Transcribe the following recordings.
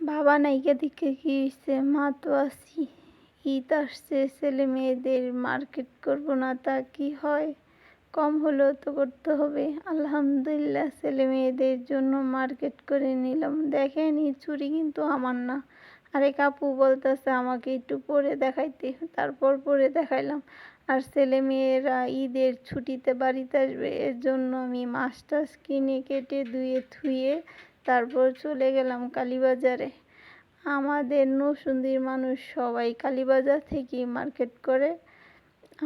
বাবা নাইকা দিকে কি হইছে, মা তো আছি। ঈদ আসছে, ছেলে মেয়েদের মার্কেট করব না তা কি হয়? কম হলেও তো করতে হবে। আলহামদুলিল্লাহ ছেলে মেয়েদের জন্য মার্কেট করে নিলাম। দেখেন এই চুড়ি কিন্তু আমার না। আরেক আপু বলতেছে আমাকে একটু পরে দেখাইতে, তারপর পরে দেখাইলাম। আর ছেলে মেয়েরা ঈদের ছুটিতে বাড়িতে আসবে, এর জন্য আমি মাছ টাছ কিনে কেটে ধুয়ে থুয়ে তারপর চলে গেলাম কালীবাজারে। আমাদের নরসিংদীর মানুষ সবাই কালীবাজার থেকেই মার্কেট করে,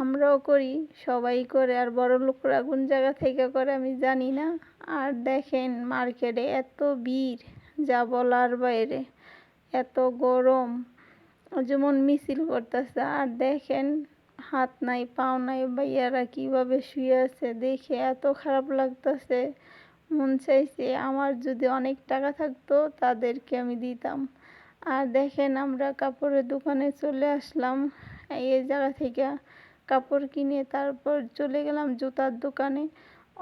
আমরাও করি, সবাই করে। আর বড়লোকরা কোন জায়গা থেকে করে আমি জানি না। আর দেখেন মার্কেটে এত ভিড়, যা বলার বাইরে, এত গরম, যেমন মিছিল করতেছে। আর দেখেন হাত নাই পাও নাই ভাইয়ারা কিভাবে শুয়ে আছে, দেখে এত খারাপ লাগতেছে। মন চাইছে আমার যদি অনেক টাকা থাকতো তাদেরকে আমি দিতাম। আর দেখেন আমরা কাপড়ের দোকানে চলে আসলাম। এই জায়গা থেকে কাপড় কিনে তারপর চলে গেলাম জুতার দোকানে।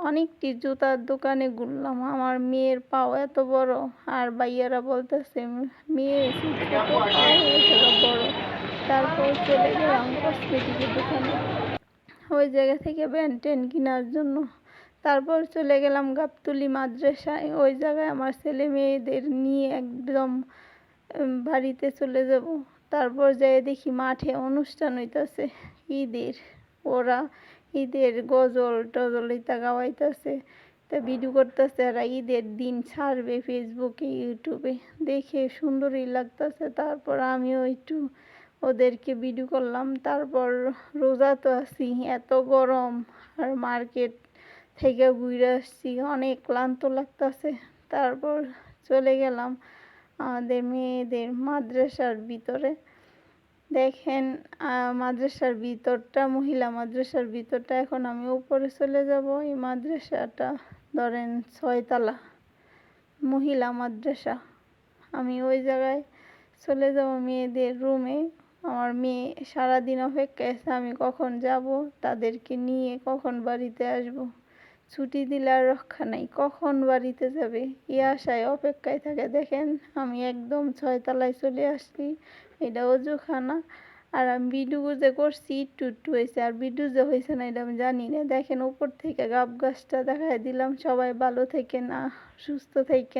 অনেকটি জুতার দোকানে ঘুরলাম। আমার মেয়ের পাও এত বড়, আর ভাইয়ারা বলতেছে মেয়ে হয়েছে ছোট, পাও হয়েছে বড়। তারপর চলে গেলাম কসমেটিকের দোকানে, ওই জায়গা থেকে ব্যান্টেন কেনার জন্য। তারপর চলে গেলাম গাবতলী মাদ্রাসায়, ওই জায়গায় আমার ছেলে মেয়েদের নিয়ে একদম বাড়িতে চলে যাব। তারপর যাই দেখি মাঠে অনুষ্ঠান হইতাছে ঈদের। ওরা ঈদের গজল টজল ইতা গাওয়াইতেছে, তা ভিডিও করতেছে। আর ঈদের দিন ছাড়বে ফেসবুকে ইউটিউবে, দেখে সুন্দরই লাগতেছে। তারপর আমিও একটু ওদেরকে ভিডিও করলাম। তারপর রোজা তো আছি, এত গরম, আর মার্কেট থেকে ঘুরে আসছি, অনেক ক্লান্ত লাগতেছে। তারপর চলে গেলাম আমাদের মেয়েদের মাদ্রাসার ভিতরে। দেখেন মাদ্রাসার ভিতরটা, মহিলা মাদ্রাসার ভিতরটা। এখন আমি উপরে চলে যাব। এই মাদ্রাসাটা ধরেন 6 তলা মহিলা মাদ্রাসা। আমি ওই জায়গায় চলে যাব মেয়েদের রুমে। আমার মেয়ে সারাদিন অপেক্ষায় আছে আমি কখন যাব, তাদেরকে নিয়ে কখন বাড়িতে আসব। ছুটি দিলে আর রক্ষা নাই, কখন বাড়িতে যাবে এই আশায় অপেক্ষায় থাকে। দেখেন আমি একদম 6 তলায় চলে আসছি, এটা অজুখানা। আর আমি ভিডিও যে করছি একটু একটু হয়েছে, আর ভিডিও যে হয়েছে না এটা আমি জানি না। দেখেন উপর থেকে গাব গাছটা দেখাই দিলাম। সবাই ভালো থাকেন, সুস্থ থাকেন।